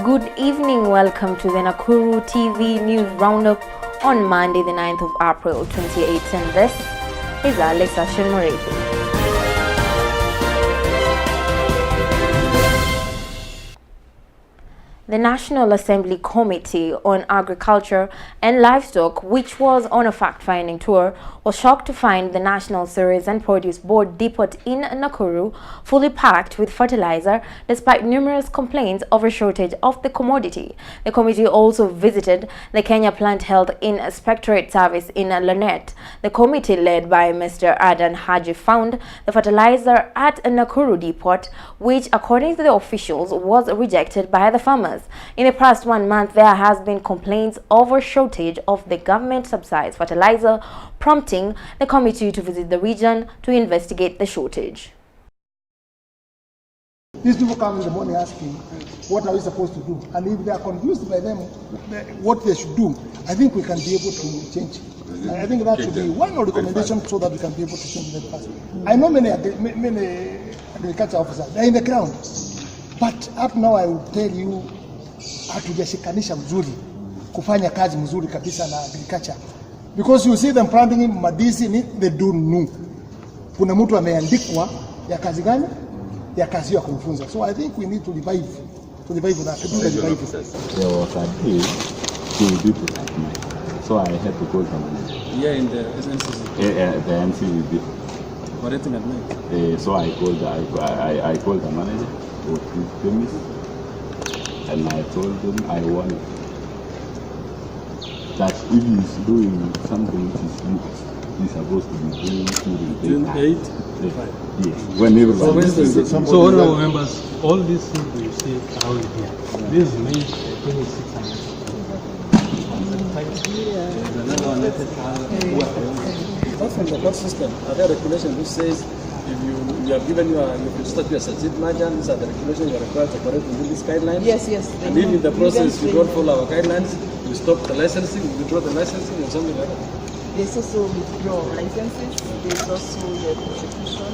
Good evening, welcome to the Nakuru TV News Roundup on Monday the 9th of April 2018. This is Alexa Shimureti. The National Assembly Committee on Agriculture and Livestock, which was on a fact-finding tour, was shocked to find the National Cereals and Produce Board depot in Nakuru fully packed with fertilizer despite numerous complaints of a shortage of the commodity. The committee also visited the Kenya Plant Health Inspectorate Service in Lanet. The committee, led by Mr. Adan Haji, found the fertilizer at Nakuru depot, which, according to the officials, was rejected by the farmers. In the past 1 month, there has been complaints over shortage of the government-subsidized fertilizer, prompting the committee to visit the region to investigate the shortage. These people come in the morning asking, what are we supposed to do? And if they are confused by them, what they should do, I think we can be able to change. I think that should be one recommendation so that we can be able to change that fast. I know many agriculture officers, they're in the ground. But up now I will tell you, hatujashikanisha mzuri kufanya kazi mzuri kabisa na agriculture, because you see them planting madisi, they don't know kuna mtu ameandikwa ya kazi gani, ya kazi ya kumfunza. So I think we need to revive that. There was a day to people at night, so I had to call them. Yeah, in the SNCC. The NCC. What happened at night? So I called the manager or the premise, and I told him I want that if he's doing something which is not, he's supposed to be doing June 8? Yes. When everybody so honorable members, all these things you see around here, this means 2600. That's from the court system. Are there regulations which says if you have given you start your succeed margin, these are the regulations you are required to operate within these guidelines? Yes. And if in the process you don't follow our guidelines, you stop the licensing, you withdraw the licensing or something like that? There's also withdrawal licenses, there's also the prosecution.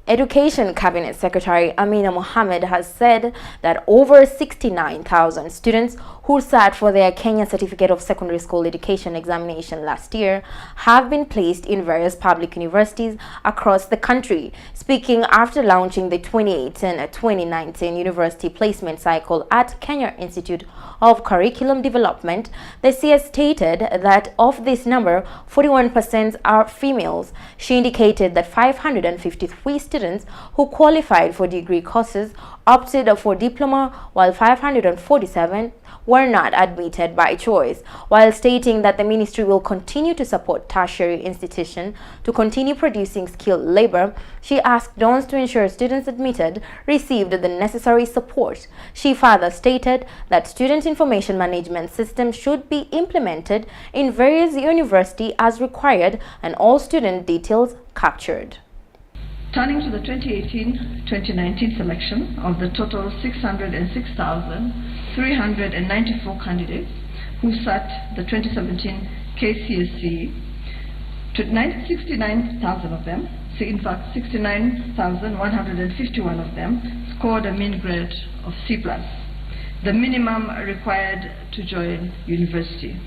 Education Cabinet Secretary Amina Mohammed has said that over 69,000 students who sat for their Kenya Certificate of Secondary School Education examination last year have been placed in various public universities across the country. Speaking after launching the 2018-2019 University Placement Cycle at Kenya Institute of Curriculum Development, the CS stated that of this number, 41% are females. She indicated that 553 students who qualified for degree courses opted for diploma, while 547 were not admitted by choice. While stating that the ministry will continue to support tertiary institutions to continue producing skilled labor, she asked dons to ensure students admitted received the necessary support. She further stated that student information management systems should be implemented in various universities as required and all student details captured. Turning to the 2018-2019 selection of the total 606,394 candidates who sat the 2017 KCSE, 69,000 of them, in fact 69,151 of them, scored a mean grade of C+, the minimum required to join university.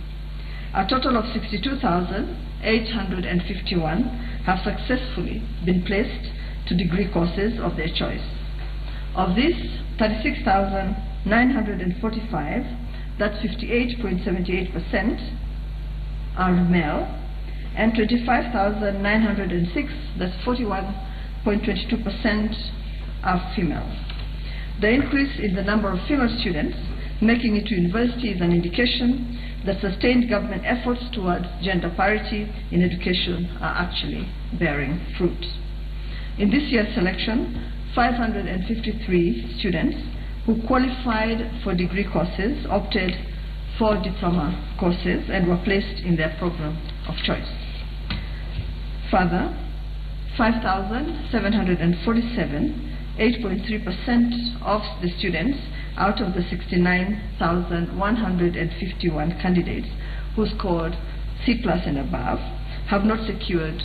A total of 62,851 have successfully been placed to degree courses of their choice. Of this, 36,945, that's 58.78%, are male, and 25,906, that's 41.22%, are female. The increase in the number of female students making it to university is an indication that sustained government efforts towards gender parity in education are actually bearing fruit. In this year's selection, 553 students who qualified for degree courses opted for diploma courses and were placed in their program of choice. Further, 5,747, 8.3% of the students out of the 69,151 candidates who scored C+ and above have not secured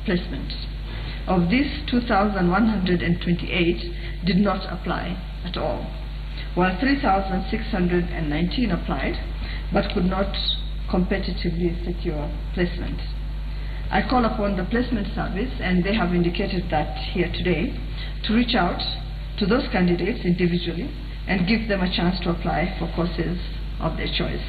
placement. Of these, 2,128 did not apply at all, while 3,619 applied but could not competitively secure placement. I call upon the placement service, and they have indicated that here today, to reach out to those candidates individually and give them a chance to apply for courses of their choice.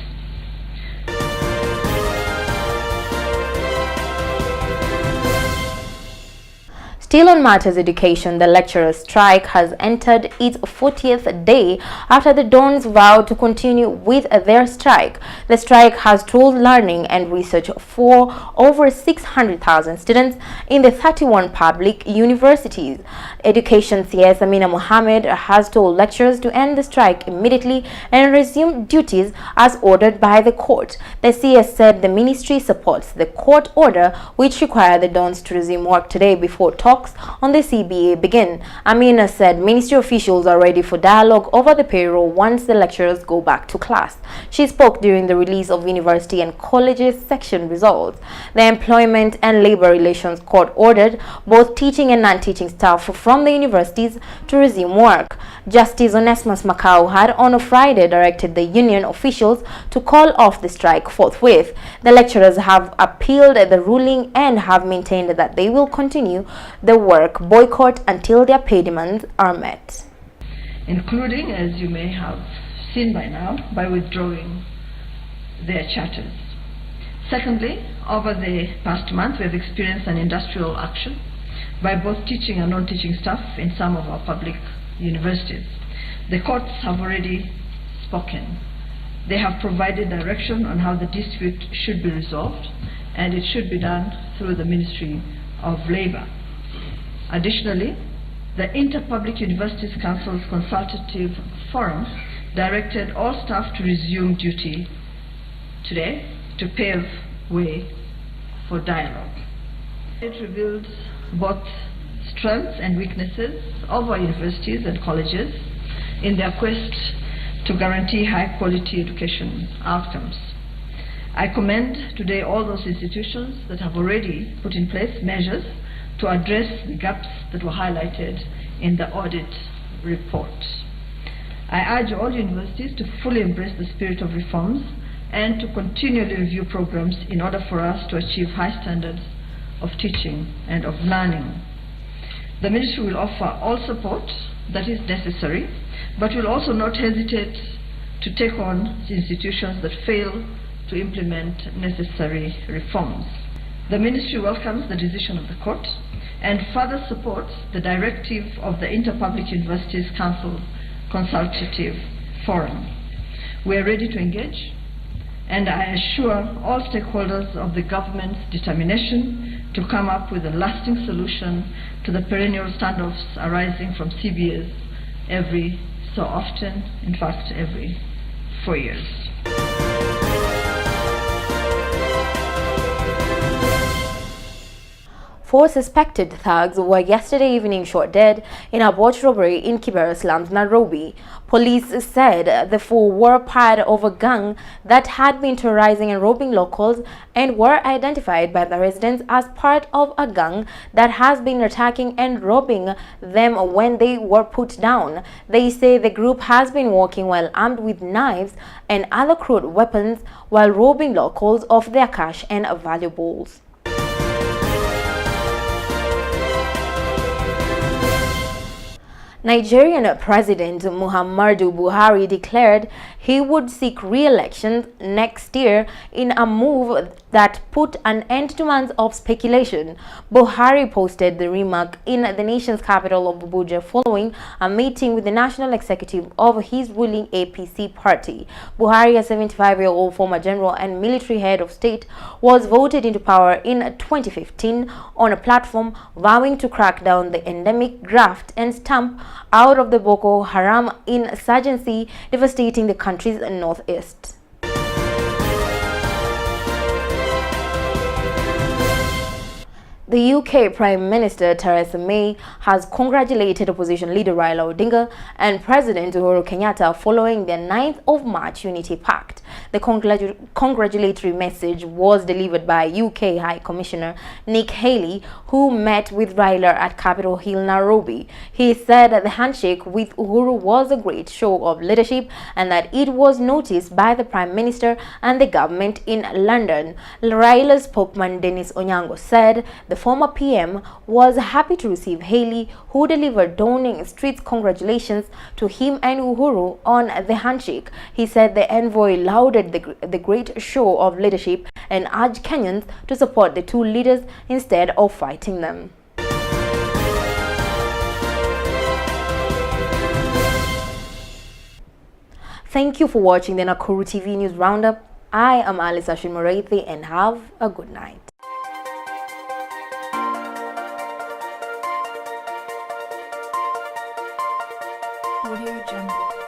Still on matters education, the lecturers' strike has entered its 40th day after the Dons vowed to continue with their strike. The strike has told learning and research for over 600,000 students in the 31 public universities. Education CS Amina Mohammed has told lecturers to end the strike immediately and resume duties as ordered by the court. The CS said the ministry supports the court order which required the Dons to resume work today before talks on the CBA begin. Amina said ministry officials are ready for dialogue over the payroll once the lecturers go back to class. She spoke during the release of university and colleges section results. The Employment and Labor Relations Court ordered both teaching and non-teaching staff from the universities to resume work. Justice Onesmus Macau had on a Friday directed the union officials to call off the strike forthwith. The lecturers have appealed the ruling and have maintained that they will continue the work boycott until their pay demands are met, including, as you may have seen by now, by withdrawing their charters. Secondly, over the past month, we have experienced an industrial action by both teaching and non-teaching staff in some of our public universities. The courts have already spoken. They have provided direction on how the dispute should be resolved, and it should be done through the Ministry of Labor. Additionally, the Inter-Public Universities Council's Consultative Forum directed all staff to resume duty today to pave way for dialogue. It revealed both strengths and weaknesses of our universities and colleges in their quest to guarantee high-quality education outcomes. I commend today all those institutions that have already put in place measures to address the gaps that were highlighted in the audit report. I urge all universities to fully embrace the spirit of reforms and to continually review programs in order for us to achieve high standards of teaching and of learning. The ministry will offer all support that is necessary, but will also not hesitate to take on institutions that fail to implement necessary reforms. The ministry welcomes the decision of the court and further supports the directive of the Inter-Public Universities Council Consultative Forum. We are ready to engage, and I assure all stakeholders of the government's determination to come up with a lasting solution to the perennial standoffs arising from CBAs every so often, in fact every 4 years. Four suspected thugs were yesterday evening shot dead in a botched robbery in Kibera slums, Nairobi. Police said the four were part of a gang that had been terrorizing and robbing locals and were identified by the residents as part of a gang that has been attacking and robbing them when they were put down. They say the group has been walking while armed with knives and other crude weapons while robbing locals of their cash and valuables. Nigerian President Muhammadu Buhari declared he would seek re-election next year in a move that put an end to months of speculation. Buhari posted the remark in the nation's capital of Abuja following a meeting with the national executive of his ruling APC party. Buhari, a 75-year-old former general and military head of state, was voted into power in 2015 on a platform vowing to crack down the endemic graft and stamp out of the Boko Haram insurgency devastating the country's northeast. The UK Prime Minister Theresa May has congratulated opposition leader Raila Odinga and President Uhuru Kenyatta following their 9th of March Unity Pact. The congratulatory message was delivered by UK High Commissioner Nick Haley, who met with Raila at Capitol Hill, Nairobi. He said that the handshake with Uhuru was a great show of leadership and that it was noticed by the Prime Minister and the government in London. Raila's spokesman Dennis Onyango said the former PM was happy to receive Haley, who delivered Downing Street's congratulations to him and Uhuru on the handshake. He said the envoy lauded the great show of leadership and urged Kenyans to support the two leaders instead of fighting them. Thank you for watching the Nakuru TV News Roundup. I am Alice Ashwin Moreithi and have a good night. Audio Jungle.